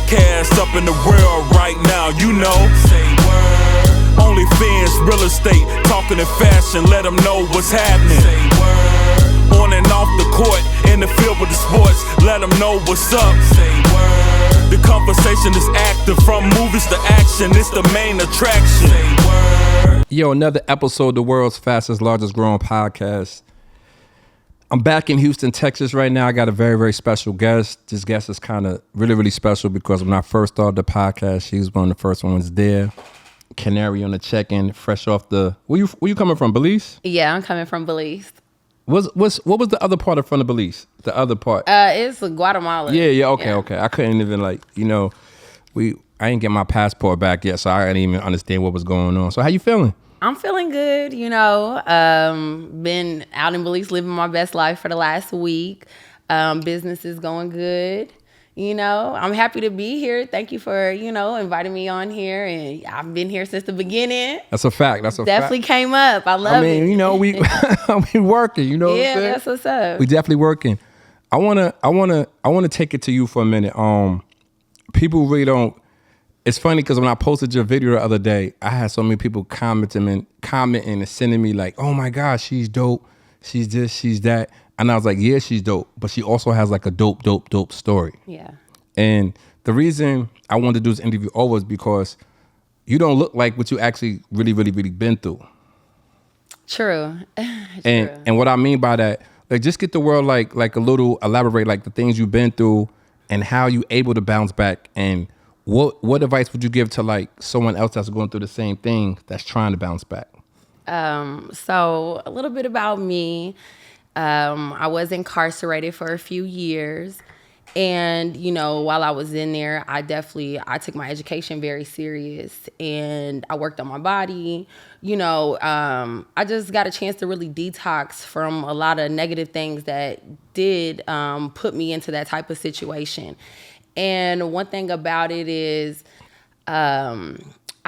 podcast up in the world right now, you know. Say word. OnlyFans, real estate, talking in fashion, let them know what's happening. Say word. On and off the court, in the field with the sports, let them know what's up. Say word. The conversation is active, from movies to action, it's the main attraction. Say word. Yo, another episode of the world's fastest, largest growing podcast. I'm back in Houston, Texas right now. I got a very, very special guest. This guest is kind of really, really special because when I first started the podcast, she was one of the first ones there. Canari on the check-in, fresh off the... Where you coming from, Belize? Yeah, I'm coming from Belize. What was the other part of front of Belize? The other part? It's Guatemala. Yeah, okay. I couldn't even I didn't get my passport back yet, so I didn't even understand what was going on. So how you feeling? I'm feeling good, been out in Belize living my best life for the last week. Business is going good. I'm happy to be here. Thank you for, inviting me on here. And I've been here since the beginning. That's a fact. Definitely came up. I love it. We working, yeah, what I'm saying? That's what's up. We definitely working. I wanna take it to you for a minute. People really don't. It's funny because when I posted your video the other day, I had so many people commenting and sending me like, "Oh my gosh, she's dope. She's this, she's that." And I was like, "Yeah, she's dope, but she also has like a dope story." Yeah. And the reason I wanted to do this interview over is because you don't look like what you actually really, really, really been through. True. And what I mean by that, like, just get the world like a little elaborate, like the things you've been through and how you able to bounce back. And what advice would you give to like someone else that's going through the same thing that's trying to bounce back? So a little bit about me. I was incarcerated for a few years. And, while I was in there, I took my education very serious and I worked on my body. I just got a chance to really detox from a lot of negative things that did put me into that type of situation. And one thing about it is I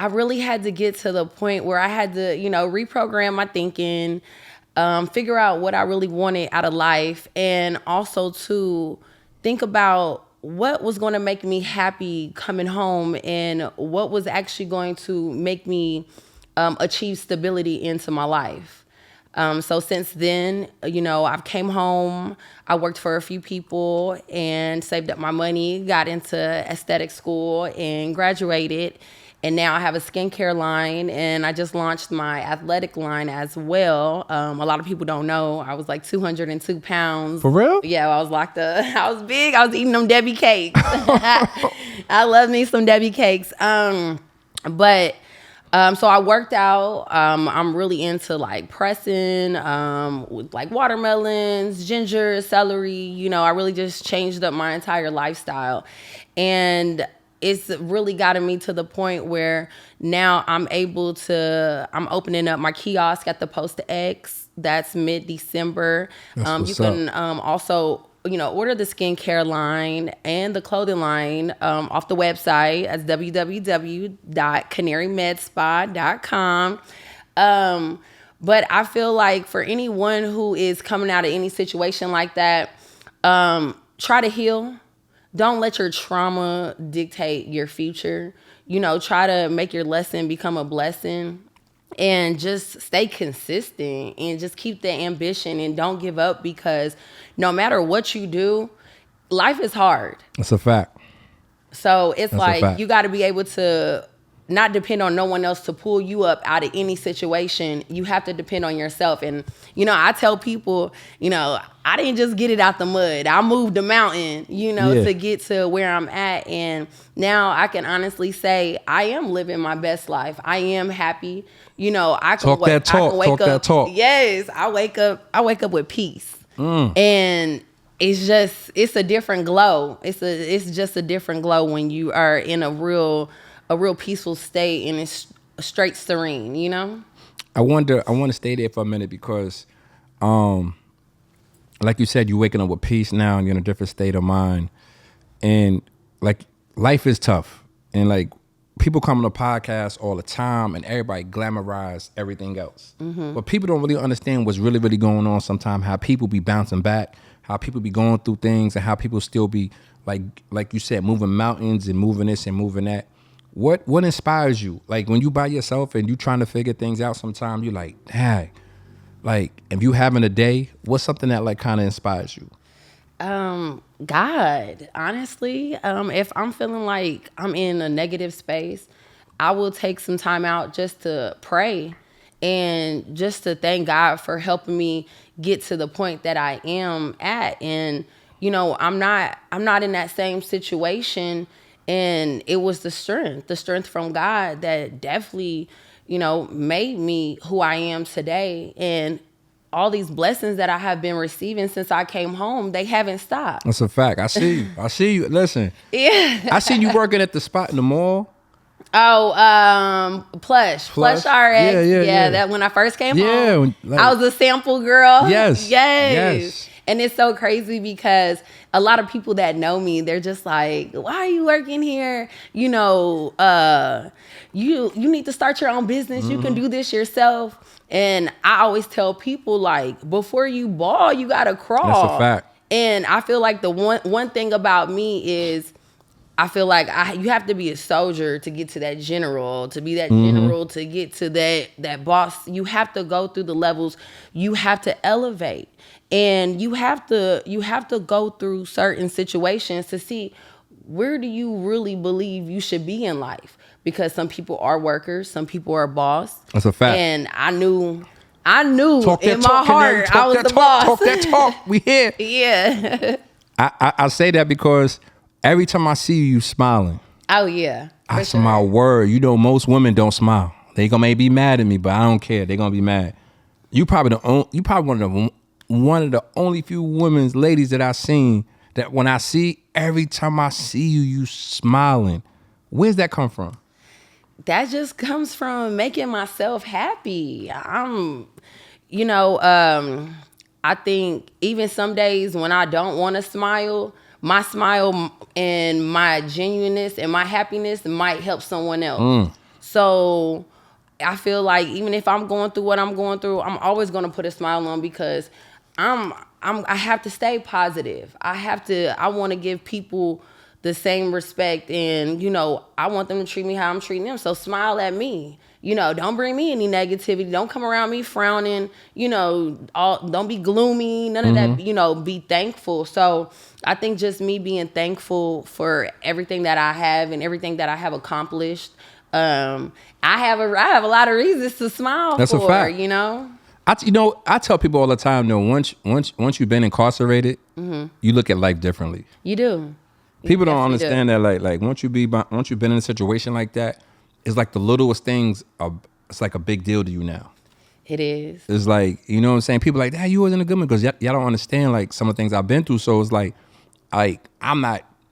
really had to get to the point where I had to, reprogram my thinking, figure out what I really wanted out of life, and also to think about what was going to make me happy coming home and what was actually going to make me achieve stability into my life. So since then, I've came home, I worked for a few people and saved up my money, got into aesthetic school and graduated. And now I have a skincare line and I just launched my athletic line as well. A lot of people don't know I was like 202 pounds. For real? Yeah, I was locked up. I was big. I was eating them Debbie cakes. I love me some Debbie cakes. So I worked out. I'm really into like pressing with like watermelons, ginger, celery. I really just changed up my entire lifestyle. And it's really gotten me to the point where now I'm opening up my kiosk at the Post X. That's mid-December. You can also order the skincare line and the clothing line off the website at www.canarimedspa.com. But I feel like for anyone who is coming out of any situation like that, try to heal. Don't let your trauma dictate your future. Try to make your lesson become a blessing. And just stay consistent and just keep the ambition and don't give up, because no matter what you do, life is hard. That's a fact. So it's like you got to be able to not depend on no one else to pull you up out of any situation. You have to depend on yourself. And, I tell people, I didn't just get it out the mud. I moved the mountain, to get to where I'm at. And now I can honestly say I am living my best life. I am happy. I can wake up. Yes, I wake up with peace. And it's a different glow. It's just a different glow when you are in a real peaceful state and it's straight serene, I want to stay there for a minute because, like you said, you're waking up with peace now and you're in a different state of mind. And like, life is tough. And like, people come on the podcast all the time and everybody glamorize everything else. Mm-hmm. But people don't really understand what's really, really going on sometimes, how people be bouncing back, how people be going through things, and how people still be like you said, moving mountains and moving this and moving that. What inspires you? Like when you by yourself and you trying to figure things out, sometimes you like, dang, like if you having a day, what's something that like kind of inspires you? God, honestly, if I'm feeling like I'm in a negative space, I will take some time out just to pray and just to thank God for helping me get to the point that I am at. And, you know, I'm not in that same situation. And it was the strength from God that definitely, you know, made me who I am today. And all these blessings that I have been receiving since I came home, they haven't stopped. That's a fact. I see you. Listen. Yeah. I seen you working at the spot in the mall. Oh, Plush RX. Yeah. That when I first came home, I was a sample girl. Yes. And it's so crazy because a lot of people that know me, they're just like, why are you working here? You know, you need to start your own business. You can do this yourself. And I always tell people, like, before you ball, you got to crawl. That's a fact. And I feel like the one thing about me is I feel like you have to be a soldier to get to that general, to be that general, to get to that boss. You have to go through the levels. You have to elevate. And you have to go through certain situations to see where do you really believe you should be in life. Because some people are workers, some people are boss. That's a fact. And I knew in my heart I was the boss. Talk that talk. We here. Yeah. I say that because every time I see you, you smiling. Oh yeah. I swear my word. You know, most women don't smile. They gonna maybe be mad at me, but I don't care. They gonna be mad. You probably one of the only few women's ladies that I've seen that when I see, every time I see you, you smiling. Where's that come from? That just comes from making myself happy. I think even some days when I don't want to smile, my smile and my genuineness and my happiness might help someone else. So I feel like even if I'm going through what I'm going through, I'm always going to put a smile on because I have to stay positive. I want to give people the same respect, and you know, I want them to treat me how I'm treating them. So smile at me. You know, don't bring me any negativity. Don't come around me frowning. You know, don't be gloomy. None of that. You know, be thankful. So I think just me being thankful for everything that I have and everything that I have accomplished. I have a lot of reasons to smile. That's a fact. You know. I tell people all the time though, once you've been incarcerated, you look at life differently. You do. People don't understand that like once you've been in a situation like that, it's like the littlest things it's like a big deal to you now. It is. It's like, you know what I'm saying? People like, you wasn't a good one because y'all don't understand like some of the things I've been through. So it's like I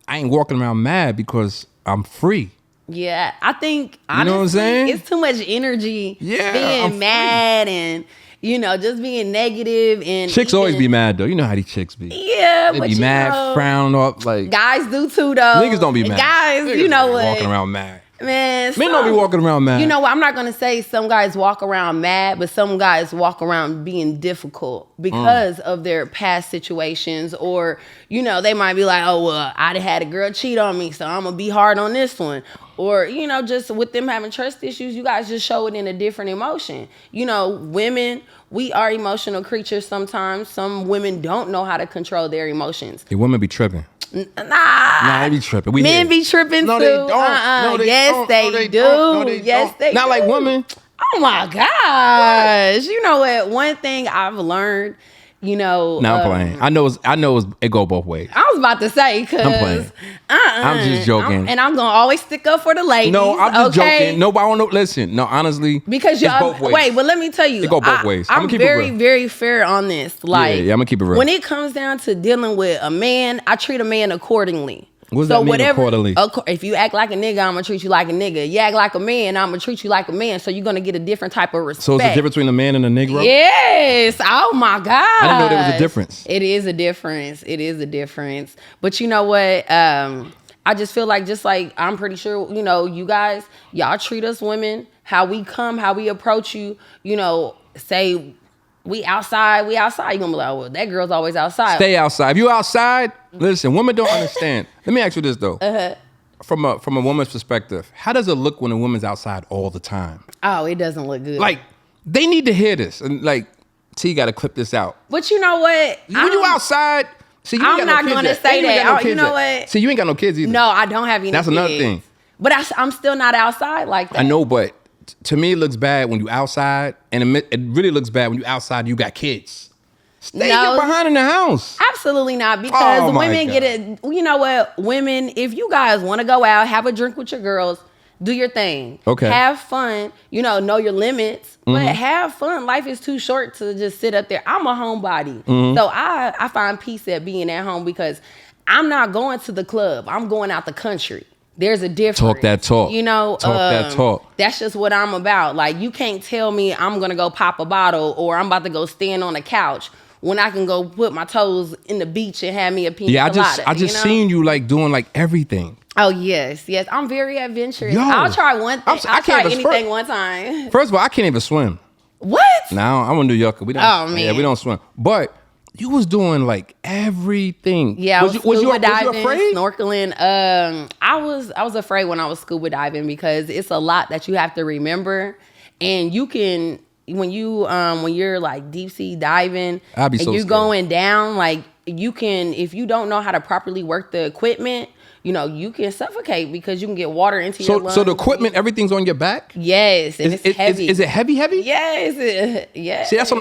ain't walking around mad because I'm free. Yeah, I think honestly, you know what I'm saying? It's too much energy being mad and you know, just being negative. And chicks always be mad though. You know how these chicks be. Yeah, they be mad, frown up. Like guys do too though. Niggas don't be mad. Guys, niggas you know what? Walking around mad. Man, men don't be walking around mad. You know what? I'm not gonna say some guys walk around mad, but some guys walk around being difficult because of their past situations, or you know, they might be like, oh well, I had a girl cheat on me, so I'm gonna be hard on this one. Or, you know, just with them having trust issues, you guys just show it in a different emotion. You know, women, we are emotional creatures sometimes. Some women don't know how to control their emotions. The women be tripping. Nah, they be tripping. Men be tripping no, too. They don't. No, they yes, don't. they do. No, they yes, don't. they Not do. like women. Oh my gosh. You know what? One thing I've learned, you know. No, I'm playing. I know it go both ways. I was about to say, because I'm playing. I'm just joking. And I'm going to always stick up for the ladies. No, I'm just joking. No, but I don't know. Listen, no, honestly. Because it's both ways. Wait, but let me tell you. It go both ways. I'm very, very fair on this. Like, yeah, I'm going to keep it real. When it comes down to dealing with a man, I treat a man accordingly. What does that mean accordingly? If you act like a nigga, I'm going to treat you like a nigga. You act like a man, I'm going to treat you like a man. So you're going to get a different type of respect. So it's a difference between a man and a Negro? Yes. Oh, my God. I didn't know there was a difference. It is a difference. It is a difference. But you know what? I just feel like, I'm pretty sure, you know, you guys, y'all treat us women, how we come, how we approach you, you know, say we outside. You gonna be like, well, that girl's always outside. Stay outside. If you outside, listen, women don't understand. Let me ask you this though. From a woman's perspective, how does it look when a woman's outside all the time? Oh, it doesn't look good. Like, they need to hear this. And like, T got to clip this out. But you know what? When you outside, see, you ain't I'm got not no kids gonna yet. say You ain't that. got no Oh, you kids know yet. what? See, you ain't got no kids either. No, I don't have any That's kids. another thing. But I'm still not outside like that. I know, but to me, it looks bad when you outside. And it really looks bad when you outside, you got kids. Stay your behind in the house. Absolutely not, because Oh, my women God. get it. You know what? Women, if you guys want to go out, have a drink with your girls, do your thing. Okay. Have fun. Know your limits, but have fun. Life is too short to just sit up there. I'm a homebody. So I find peace at being at home because I'm not going to the club. I'm going out the country. There's a difference. Talk that talk. Talk that talk. That's just what I'm about. Like, you can't tell me I'm going to go pop a bottle or I'm about to go stand on a couch when I can go put my toes in the beach and have me a pina colada. I just seen you like doing like everything. Oh, yes. I'm very adventurous. Yo, I'll try one thing. I I'll try can't even anything one time. First of all, I can't even swim. What? Now I'm a New Yorker. We don't. Oh, man. Yeah, we don't swim. But you was doing like everything. Yeah, was you diving, afraid? snorkeling. I was afraid when I was scuba diving because it's a lot that you have to remember, and you can when you're like deep sea diving I'd be and so you're scared. going down, like you can, if you don't know how to properly work the equipment, you can suffocate because you can get water into your lungs. So the equipment, everything's on your back? Yes, and it's heavy. Is it heavy? Yes, yes. See, that's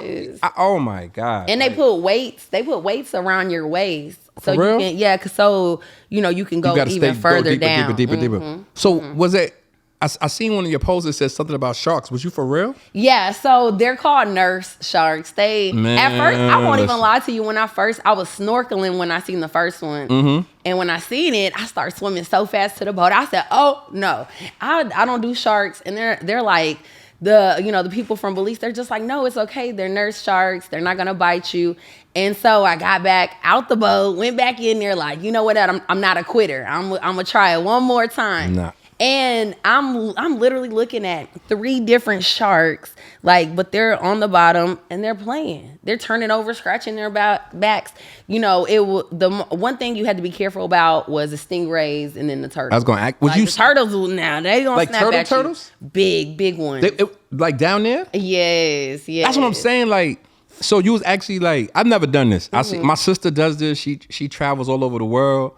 oh my God. And they put weights. They put weights around your waist, so For real? you can. You can go even further down. Deeper. So was it? I seen one of your posts that says something about sharks. Was you for real? Yeah, so they're called nurse sharks. At first, I won't even lie to you. When I was snorkeling when I seen the first one, and when I seen it, I started swimming so fast to the boat. I said, "Oh no, I don't do sharks." And they're like the people from Belize. They're just like, "No, it's okay. They're nurse sharks. They're not gonna bite you." And so I got back out the boat, went back in there like, you know what? I'm not a quitter. I'm gonna try it one more time. Nah. And I'm literally looking at 3 different sharks, but they're on the bottom and they're playing. They're turning over, scratching their backs. The one thing you had to be careful about was the stingrays and then the turtles. I was gonna act. The turtles now they gonna like snap at turtles? you. Big ones. Like down there? Yes. That's what I'm saying. Like, so you was actually like, I've never done this. I see my sister does this. She travels all over the world.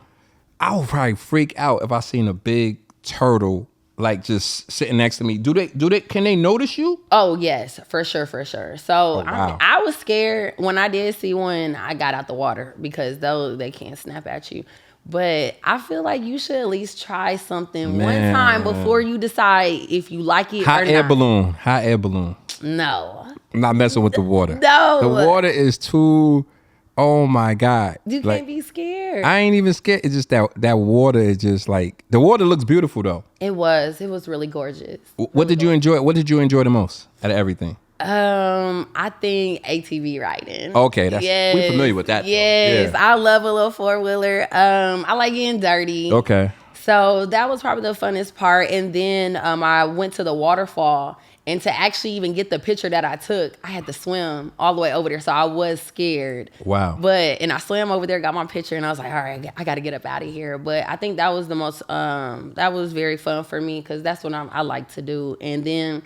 I would probably freak out if I seen a big turtle like just sitting next to me. Can they notice you? Oh yes, for sure. So wow. I was scared when I did see one. I got out the water because they can't snap at you. But I feel like you should at least try something one time before you decide if you like it or not. Hot air balloon. No. I'm not messing with the water. No. The water is too. Oh my God. You can't be scared. I ain't even scared. It's just that water is just like, the water looks beautiful though. It was really gorgeous. What did you enjoy? What did you enjoy the most out of everything? I think ATV riding. Okay, we familiar with that. Yes, Yeah. I love a little 4-wheeler. I like getting dirty. Okay. So that was probably the funnest part. And then I went to the waterfall. And to actually even get the picture that I took, I had to swim all the way over there. So I was scared. Wow. And I swam over there, got my picture, and I was like, all right, I got to get up out of here. But I think that was the most, that was very fun for me because that's what I like to do. And then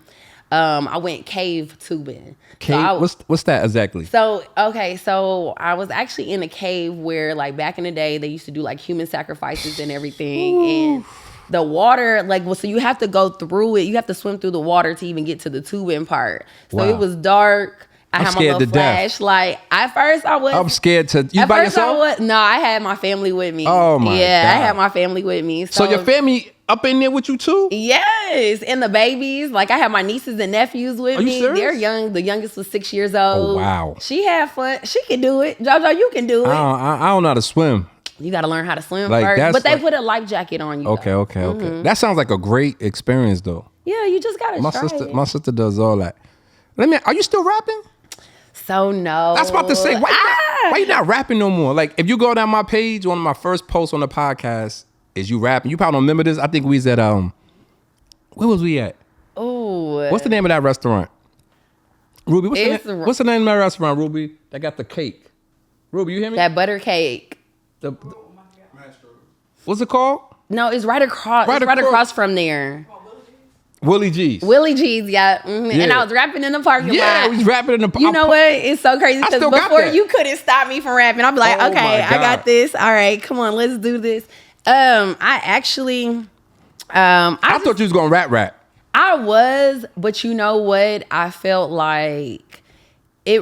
I went cave tubing. Cave? What's that exactly? So I was actually in a cave where back in the day, they used to do human sacrifices and everything. Ooh. And the water, so you have to go through it. You have to swim through the water to even get to the tubing part. So Wow. it was dark. I had my little flashlight. At first, I was. I'm scared to. You by yourself? No, I had my family with me. Oh my God. Yeah, I had my family with me. So your family up in there with you too? Yes, and the babies. I had my nieces and nephews with me. Serious? They're young. The youngest was 6 years old. Oh wow. She had fun. She can do it. JoJo, you can do it. I don't know how to swim. You got to learn how to swim Like, first. But they put a life jacket on you. Okay, though. okay. That sounds like a great experience though. Yeah, you just got to try it. My sister does all that. Are you still rapping? So no. That's about to say, why you not rapping no more? If you go down my page, one of my first posts on the podcast is you rapping. You probably don't remember this. I think we was at where was we at? Ooh. What's the name of that restaurant? Ruby, what's the name of that restaurant, Ruby? That got the cake. Ruby, you hear me? That butter cake. What's it called? No, it's right across. Right across from there. Willie G's. Willie G's, yeah. Mm-hmm. Yeah. And I was rapping in the parking lot. Yeah, we was rapping in the parking lot. You know what? It's so crazy because before you couldn't stop me from rapping. I'd be like, okay, I got this. All right, come on, let's do this. I actually, I thought you was gonna rap. I was, but you know what? I felt like it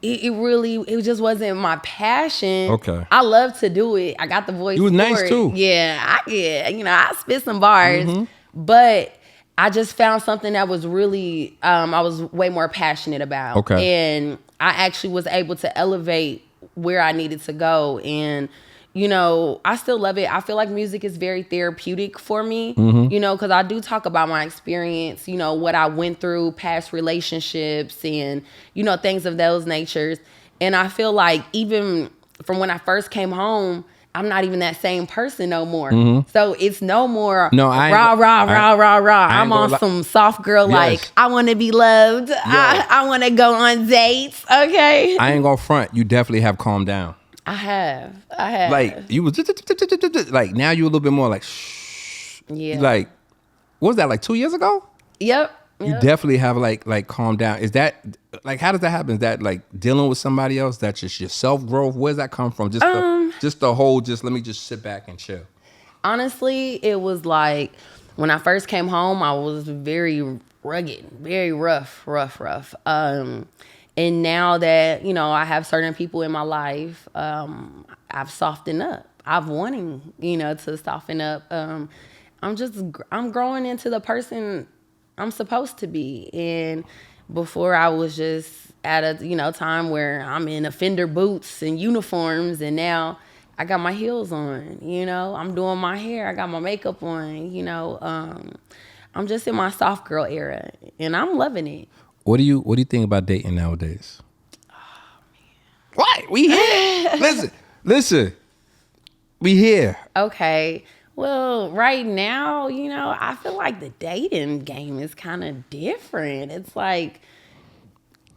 just wasn't my passion. Okay. I love to do it. I got the voice. You was nice too. Yeah, I spit some bars, but I just found something that was really, I was way more passionate about. Okay. And I actually was able to elevate where I needed to go. And, I still love it. I feel like music is very therapeutic for me, because I do talk about my experience, what I went through, past relationships and, things of those natures. And I feel like even from when I first came home, I'm not even that same person no more. So it's no more rah. I'm on some soft girl, like, I want to be loved. I want to go on dates. Okay. I ain't gonna front. You definitely have calmed down. I have. Like, you was like, now you a little bit more like, shh. Yeah. Like, what was that, like 2 years ago? Yep. You definitely have like calmed down. Is that like, how does that happen? Is that like dealing with somebody else? That's just your self growth? Where does that come from? Just the whole, let me just sit back and chill. Honestly, it was like when I first came home, I was very rugged, very rough. And now that, I have certain people in my life, I've softened up. I've wanting, to soften up. I'm growing into the person I'm supposed to be. And before I was just at a, time where I'm in offender boots and uniforms, and now I got my heels on, I'm doing my hair, I got my makeup on, I'm just in my soft girl era and I'm loving it. What do you think about dating nowadays? Oh man. What? We here? Listen. We here. Okay. Well, right now, I feel like the dating game is kind of different. It's like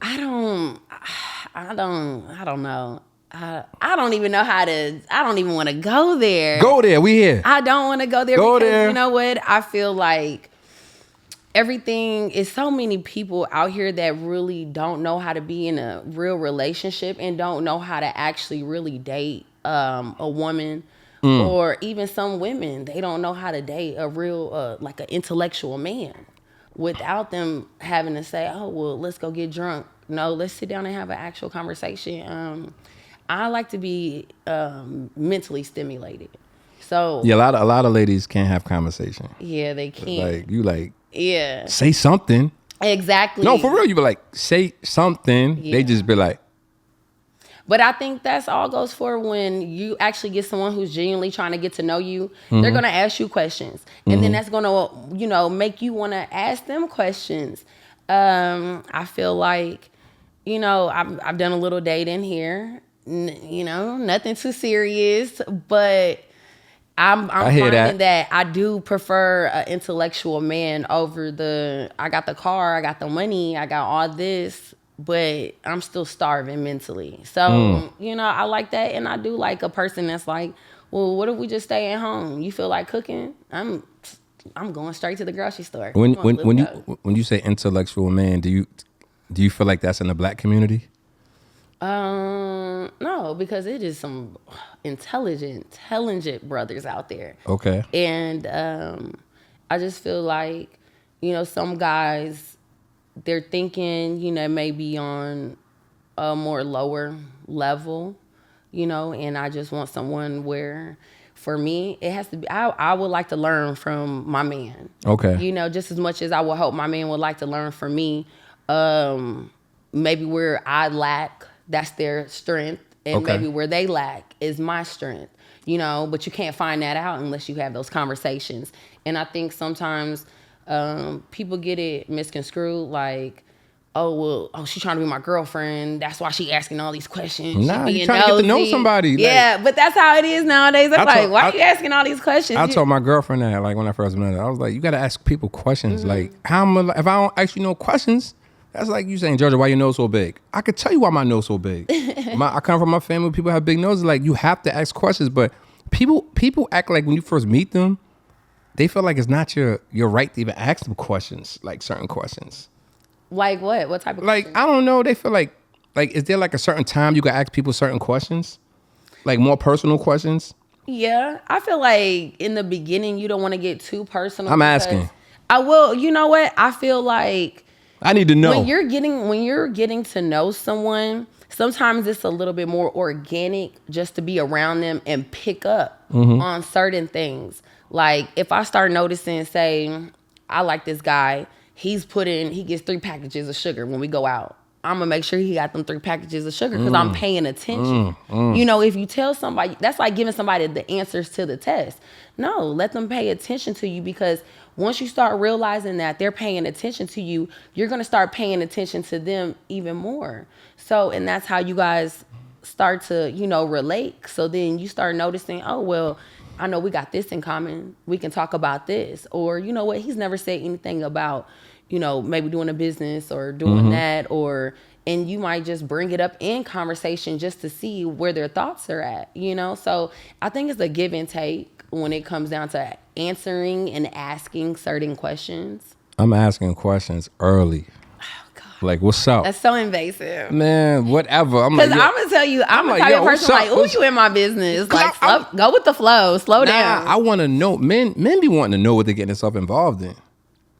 I don't know. I don't even know how to. I don't even want to go there. Go there. We here. I don't want to go there because you know what? I feel like everything is so many people out here that really don't know how to be in a real relationship and don't know how to actually really date a woman. Or even some women, they don't know how to date a real, like an intellectual man without them having to say, oh, well, let's go get drunk. No, let's sit down and have an actual conversation. I like to be mentally stimulated. So yeah, a lot of ladies can't have conversation. Yeah, they can't. Yeah, say something. Exactly. No, for real, you be like, say something. Yeah. They just be like. But I think that's all goes for when you actually get someone who's genuinely trying to get to know you. They're going to ask you questions. And then that's going to, make you want to ask them questions. I feel like, I've done a little dating here. Nothing too serious. But I'm finding that I do prefer an intellectual man over I got the car, I got the money, I got all this. But I'm still starving mentally. So, I like that. And I do like a person that's like, well, what if we just stay at home? You feel like cooking? I'm going straight to the grocery store. When you say intellectual man, do you feel like that's in the black community? No, because it is some intelligent brothers out there. Okay. And I just feel like, some guys, they're thinking, maybe on a more lower level, and I just want someone where, for me, it has to be, I would like to learn from my man. Okay. Just as much as I would hope my man would like to learn from me. Maybe where I lack, that's their strength. And maybe where they lack is my strength, but you can't find that out unless you have those conversations. And I think sometimes people get it misconstrued, like, she's trying to be my girlfriend. That's why she asking all these questions. Nah, you trying to get to know somebody. Yeah, but that's how it is nowadays. Why are you asking all these questions? I told my girlfriend that, like, when I first met her, I was like, you got to ask people questions. Like, if I don't ask you no questions, That's like you saying, Georgia, why your nose so big? I could tell you why my nose so big. I come from my family, people have big noses. Like, you have to ask questions, but people act like when you first meet them, they feel like it's not your right to even ask them questions, like certain questions. Like what? What type of like questions? I don't know. They feel like is there like a certain time you can ask people certain questions, like more personal questions? Yeah, I feel like in the beginning you don't want to get too personal. I'm asking. I will. You know what? I feel like I need to know when you're getting to know someone. Sometimes it's a little bit more organic just to be around them and pick up on certain things. Like if I start noticing, say, I like this guy. He gets 3 packages of sugar when we go out. I'm gonna make sure he got them 3 packages of sugar because I'm paying attention. You know, if you tell somebody, that's like giving somebody the answers to the test. No, let them pay attention to you, because once you start realizing that they're paying attention to you, you're gonna start paying attention to them even more. So, and that's how you guys start to, relate. So then you start noticing, oh, well, I know we got this in common. We can talk about this. Or, you know what, he's never said anything about, maybe doing a business or doing that, and you might just bring it up in conversation just to see where their thoughts are at, So I think it's a give and take when it comes down to answering and asking certain questions. I'm asking questions early. Oh, God. Like, what's up? That's so invasive. Man, whatever. I'm Because like, I'm going to tell you, I'm the like, type of what's person up? like, ooh, you in my business. Like, I'm- go with the flow. Slow down. I want to know. Men be wanting to know what they're getting themselves involved in.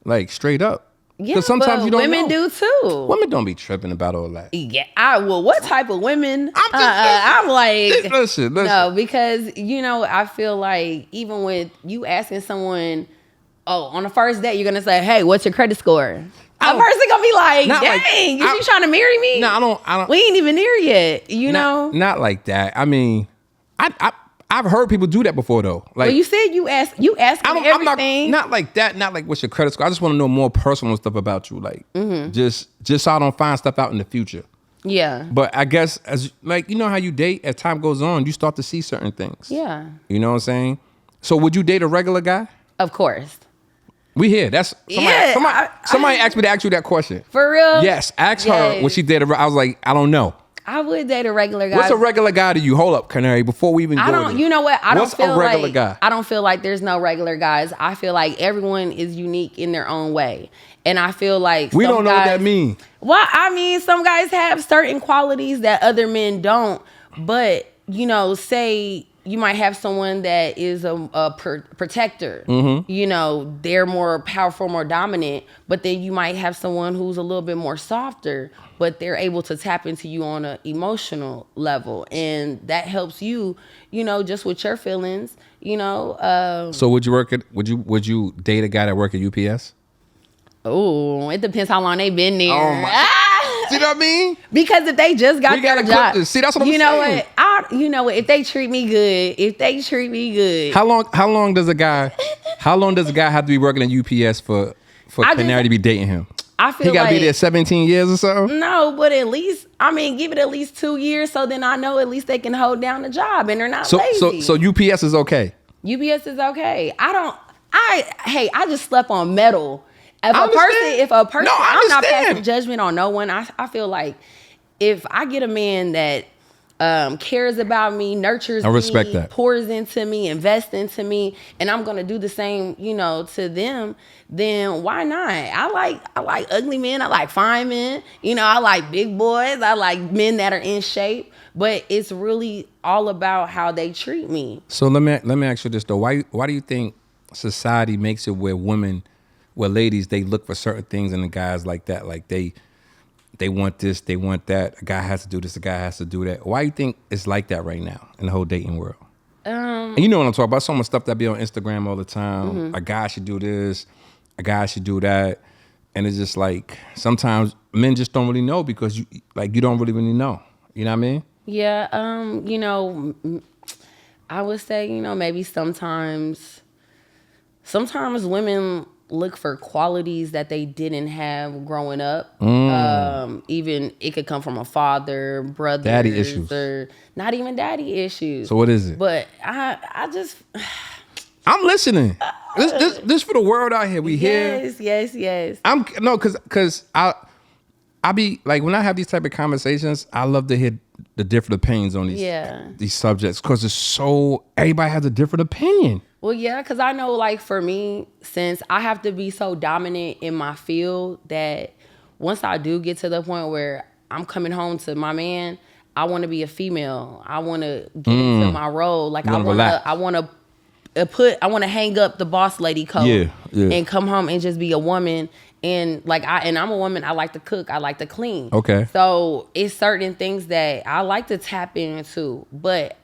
Like, straight up. Yeah, sometimes but you don't women know. do too. Women don't be tripping about all that. Yeah, what type of women? I'm like, listen. no, because I feel like even with you asking someone, on the first date, you're gonna say, "Hey, what's your credit score?" A person gonna be like, "Dang, you trying to marry me?" No, I don't. We ain't even there yet. Not like that. I mean, I've heard people do that before though. Like, well, you said you ask everything. I'm not like that. Not like what's your credit score. I just want to know more personal stuff about you. Like, just so I don't find stuff out in the future. Yeah. But I guess as like how you date, as time goes on, you start to see certain things. Yeah. You know what I'm saying? So would you date a regular guy? Of course. We here. That's somebody asked me to ask you that question. For real? Yes. Ask her when she dated. I was like, I don't know. I would date a regular guy. What's a regular guy to you? Hold up, Canari, before we even go there. You know what? What's a regular guy? I don't feel like there's no regular guys. I feel like everyone is unique in their own way. And I feel like we don't know what that means. Well, I mean, some guys have certain qualities that other men don't. But, say you might have someone that is a protector. They're more powerful, more dominant. But then you might have someone who's a little bit more softer, but they're able to tap into you on an emotional level. And that helps you, just with your feelings, So would you date a guy that work at UPS? Oh, it depends how long they've been there. Oh my. See what I mean? Because if they just got their job, see, that's what I'm saying. What? If they treat me good, How long does a guy have to be working at UPS for Canari to be dating him? I feel he got to like be there 17 years or so. No, but at least give it at least 2 years, so then I know at least they can hold down the job and they're not lazy. So UPS is okay. UPS is okay. I just slept on metal. If a person, no, I'm not passing judgment on no one. I feel like if I get a man that cares about me, nurtures I respect me, that. pours into me, invests into me, and I'm gonna do the same, to them, then why not? I like ugly men, I like fine men, I like big boys, I like men that are in shape, but it's really all about how they treat me. So let me ask you this though. Why do you think society makes it where ladies, they look for certain things in the guys like that? Like they want this, they want that. A guy has to do this, a guy has to do that. Why do you think it's like that right now in the whole dating world? And you know what I'm talking about. Some of the stuff that be on Instagram all the time. A guy should do this, a guy should do that. And it's just like, sometimes men just don't really know because you don't really know. You know what I mean? Yeah. I would say, maybe sometimes women look for qualities that they didn't have growing up. Even it could come from a father, brother, daddy issues, or not even daddy issues. So what is it? But I just I'm listening. This for the world out here. We here. Yes. Because I be like, when I have these type of conversations, I love to hear the different opinions on these subjects, because it's so, everybody has a different opinion. Well, yeah, because I know, like, for me, since I have to be so dominant in my field, that once I do get to the point where I'm coming home to my man, I want to be a female. I want to get into my role. Like, I want to hang up the boss lady coat and come home and just be a woman. And like, I'm a woman. I like to cook. I like to clean. Okay. So it's certain things that I like to tap into. But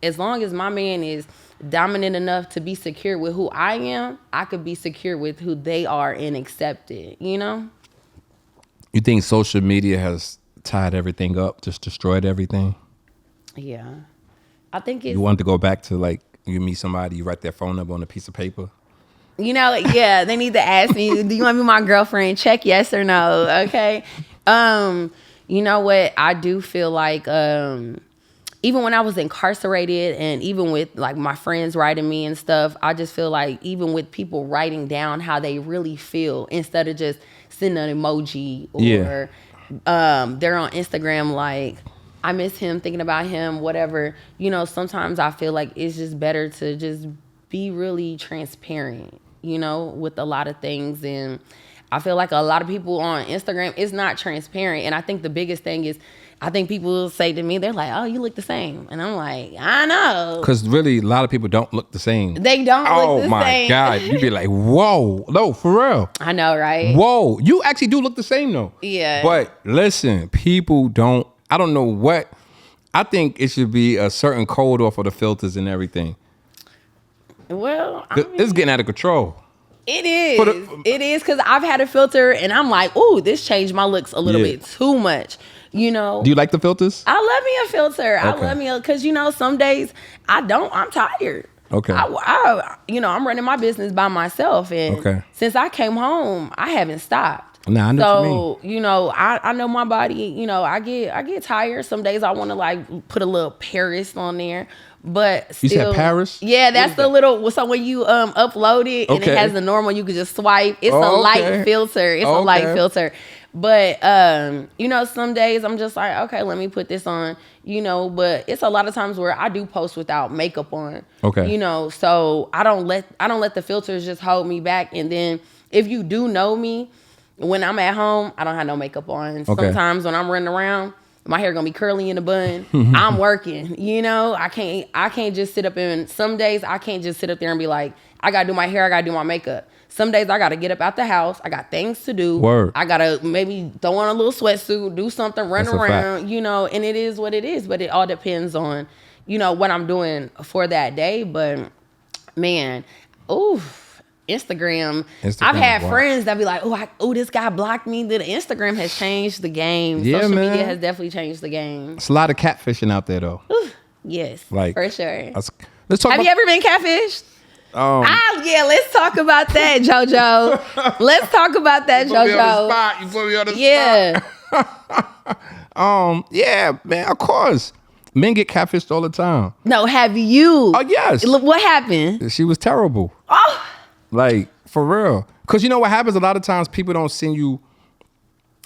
as long as my man is dominant enough to be secure with who I am, I could be secure with who they are and accept it, you know? You think social media has tied everything up, just destroyed everything? Yeah. I think it's... You want to go back to, like, you meet somebody, you write their phone number on a piece of paper? You know, yeah, they need to ask me, do you want to be my girlfriend? Check yes or no, okay? You know what? I do feel like... even when I was incarcerated, and even with like my friends writing me and stuff, I just feel like even with people writing down how they really feel instead of just sending an emoji or they're on Instagram like, I miss him, thinking about him, whatever. You know, sometimes I feel like it's just better to just be really transparent, you know, with a lot of things. And I feel like a lot of people on Instagram is not transparent. And I think the biggest thing is, I think people say to me, they're like, oh, you look the same. And I'm like, I know. Because really, a lot of people don't look the same. They don't look the same. Oh, my God. You'd be like, whoa. No, for real. I know, right? Whoa. You actually do look the same, though. Yeah. But listen, people don't, I don't know what, I think it should be a certain code off of the filters and everything. Well, it's getting out of control. It is. It is, because I've had a filter and I'm like, ooh, this changed my looks a little bit too much. You know, do you like the filters? I love me a filter. Okay. I love me because, you know, some days I'm tired. Okay. I'm running my business by myself. And since I came home, I haven't stopped. Nah, I know what you mean. You know, I know my body, you know, I get tired. Some days I want to like put a little Paris on there. But still, you said Paris? Yeah, that's the little, so when you upload it and it has the normal, you can just swipe. It's a light filter. It's a light filter. But, you know, some days I'm just like, okay, let me put this on, you know, but it's a lot of times where I do post without makeup on, you know, so I don't let the filters just hold me back. And then if you do know me, when I'm at home, I don't have no makeup on. Sometimes when I'm running around, my hair gonna be curly in a bun. I'm working, you know, I can't just sit up and some days I can't just sit up there and be like, I gotta do my hair, I gotta do my makeup. Some days I gotta get up out the house. I got things to do. Word. I gotta maybe throw on a little sweatsuit, do something, run around, you know, and it is what it is. But it all depends on, you know, what I'm doing for that day. But man, Instagram. I've had friends that be like, this guy blocked me. The Instagram has changed the game. Yeah, Social man. media has definitely changed the game. It's a lot of catfishing out there, though. Yes, like, for sure. Let's talk. Have you ever been catfished? Let's talk about that, JoJo. Let's talk about that, JoJo. You put me on the spot. Yeah, man. Of course, men get catfished all the time. No, have you? Oh yes. What happened? She was terrible. Oh, like for real. Because you know what happens? A lot of times people don't send you.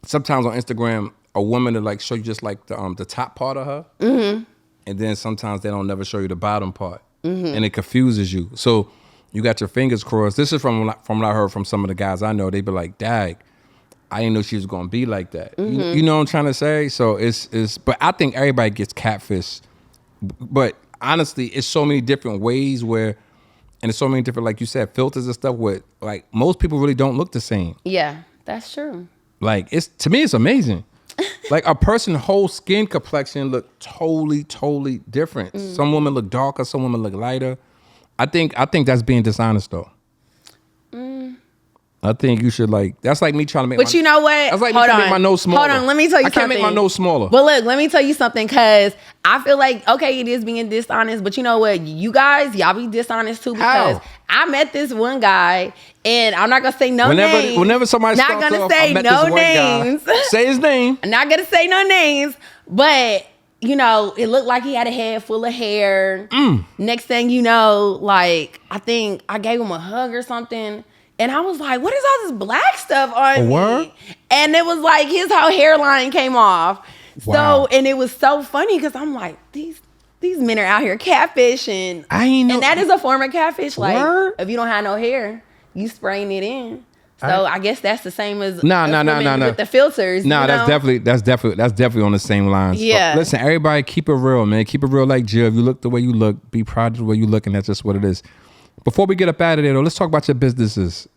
Sometimes on Instagram, a woman to like show you just like the top part of her, and then sometimes they don't never show you the bottom part. And it confuses you. So you got your fingers crossed. This is from what I heard from some of the guys I know. They be like, "Dag, I didn't know she was gonna be like that." You know what I'm trying to say? So it's. But I think everybody gets catfished. But honestly, it's so many different ways where, and it's so many different, like you said, filters and stuff. Where like most people really don't look the same. Yeah, that's true. Like to me, it's amazing. Like a person's whole skin complexion look totally different. Some women look darker, some women look lighter. I think that's being dishonest though. I think you should that's like me trying to make. But you know what? That's like me trying to make my nose smaller. Hold on, let me tell you something. I can't make my nose smaller. But look, let me tell you something, because I feel like, okay, it is being dishonest, but you know what? You guys, y'all be dishonest too, because I met this one guy, and I'm not gonna say names. Whenever somebody not starts gonna off, say I met no this one names. Guy. Say his name. I'm not gonna say no names, but you know, it looked like he had a head full of hair. Next thing you know, like I think I gave him a hug or something. And I was like, what is all this black stuff on word? me? And it was like his whole hairline came off. Wow. So, and it was so funny because I'm like, these men are out here catfishing. I ain't know. And that is a form of catfish. Like, Word? if you don't have no hair, you spraying it in. So I guess that's the same as No. with the filters. No, you know? that's definitely on the same lines. Yeah. But listen, everybody, keep it real, man. Keep it real like Jill. If you look the way you look, be proud of the way you look, and that's just what it is. Before we get up out of there, though, let's talk about your businesses.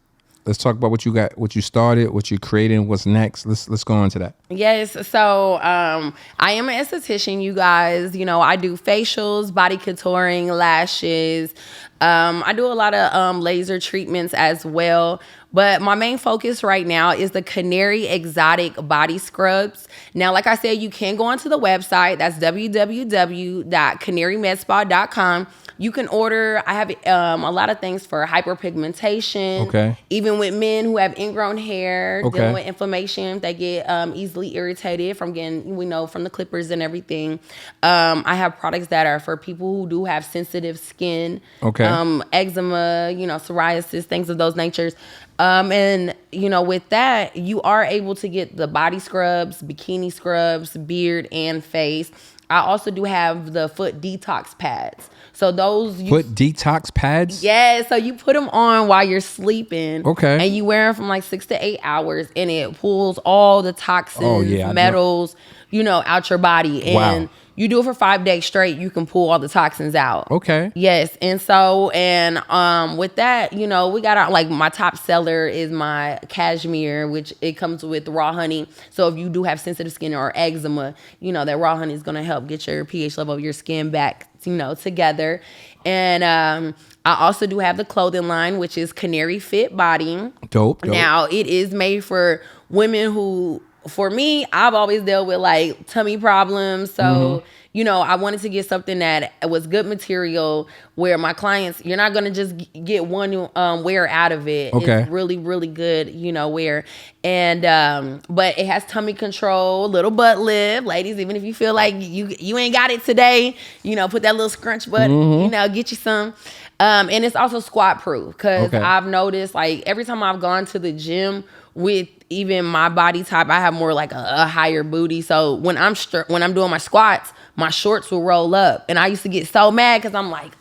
Let's talk about what you got, what you started, what you're creating, what's next. Let's go into that. Yes. So I am an esthetician, you guys. You know, I do facials, body contouring, lashes. I do a lot of laser treatments as well. But my main focus right now is the Canari exotic body scrubs. Now, like I said, you can go onto the website. That's www.canarimedspa.com. You can order. I have a lot of things for hyperpigmentation. Okay. Even with men who have ingrown hair, Okay. dealing with inflammation, they get easily irritated from getting, from the clippers and everything. I have products that are for people who do have sensitive skin. Okay. Eczema, psoriasis, things of those natures. And with that, you are able to get the body scrubs, bikini scrubs, beard, and face. I also do have the foot detox pads. So those Foot detox pads? Yeah, so you put them on while you're sleeping. Okay. And you wear them from like 6 to 8 hours, and it pulls all the toxins, metals, out your body. And Wow. you do it for 5 days straight, you can pull all the toxins out. Okay. Yes. And so, with that, we got our, like, my top seller is my cashmere, which it comes with raw honey. So if you do have sensitive skin or eczema, that raw honey is going to help get your pH level of your skin back, together. And I also do have the clothing line, which is Canari Fit Body. Dope. Now, it is made for women who, for me, I've always dealt with like tummy problems. So, I wanted to get something that was good material where my clients, you're not going to just get one wear out of it. Okay. It's really, really good, wear. And, but it has tummy control, little butt lift. Ladies, even if you feel like you ain't got it today, put that little scrunch butt, get you some. And it's also squat proof because I've noticed, like, every time I've gone to the gym with even my body type, I have more like a higher booty. So when I'm doing my squats, my shorts will roll up. And I used to get so mad because I'm like,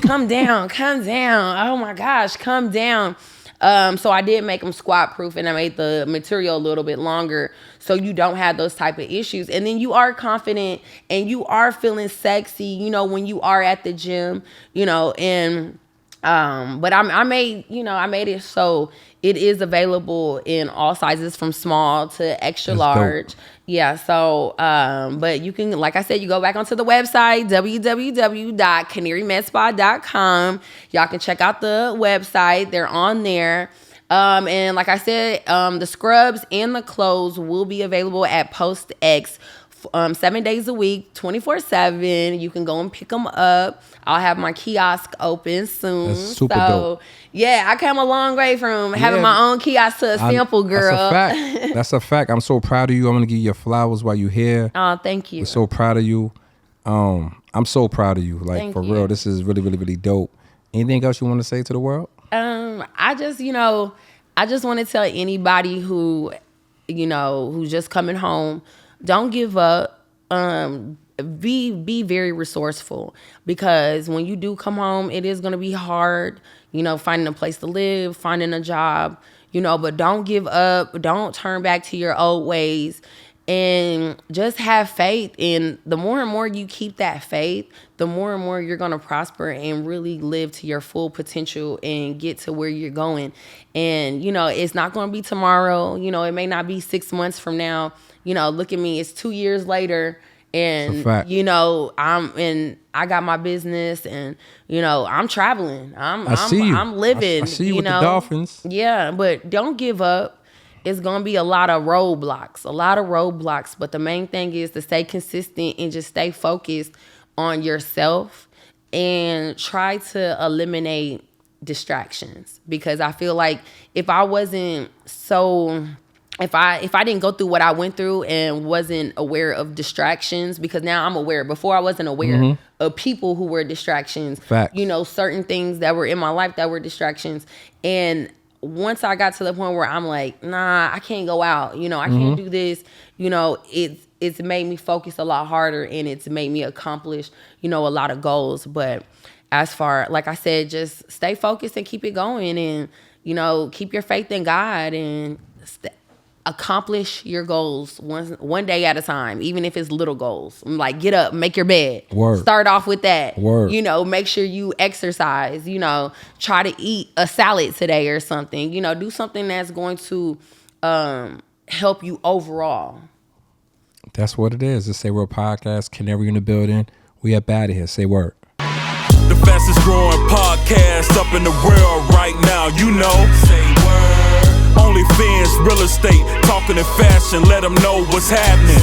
come down. Oh my gosh, come down. So I did make them squat proof, and I made the material a little bit longer so you don't have those type of issues. And then you are confident and you are feeling sexy, when you are at the gym, and but I made it so it is available in all sizes from small to extra large. Dope. Yeah. So, but you can, like I said, you go back onto the website, www.canarimedspa.com. Y'all can check out the website. They're on there. And like I said, the scrubs and the clothes will be available at Post X 7 days a week, 24/7. You can go and pick them up. I'll have my kiosk open soon. That's super dope. Yeah, I came a long way from having my own kiosk to a sample girl. That's a fact. That's a fact. I'm so proud of you. I'm gonna give you your flowers while you're here. Oh, thank you. We're so proud of you. I'm so proud of you. Like, Thank for you. real, this is really, really, really dope. Anything else you want to say to the world? I just want to tell anybody who, who's just coming home, don't give up. Be very resourceful, because when you do come home, it is going to be hard, finding a place to live, finding a job, but don't give up. Don't turn back to your old ways, and just have faith. And the more and more you keep that faith, the more and more you're going to prosper and really live to your full potential and get to where you're going. And, it's not going to be tomorrow. It may not be 6 months from now. Look at me, it's 2 years later. And, I got my business, and, I'm traveling. I'm living. I see you with the Dolphins. Yeah, but don't give up. It's going to be a lot of roadblocks. But the main thing is to stay consistent and just stay focused on yourself and try to eliminate distractions. Because I feel like if I didn't go through what I went through and wasn't aware of distractions, because now I'm aware. Before, I wasn't aware of people who were distractions. Facts. Certain things that were in my life that were distractions. And once I got to the point where I'm like, nah, I can't go out, I can't do this, it's made me focus a lot harder, and it's made me accomplish, a lot of goals. But as far, like I said, just stay focused and keep it going, and, keep your faith in God, and accomplish your goals one day at a time, even if it's little goals. Like, get up, make your bed. Word. Start off with that. Word. Make sure you exercise, try to eat a salad today or something. Do something that's going to help you overall. That's what it is. The Say Word podcast. Canari in the building. We up out of here. Say word. The fastest growing podcast up in the world right now, Say word. OnlyFans, real estate, talking in fashion, let them know what's happening.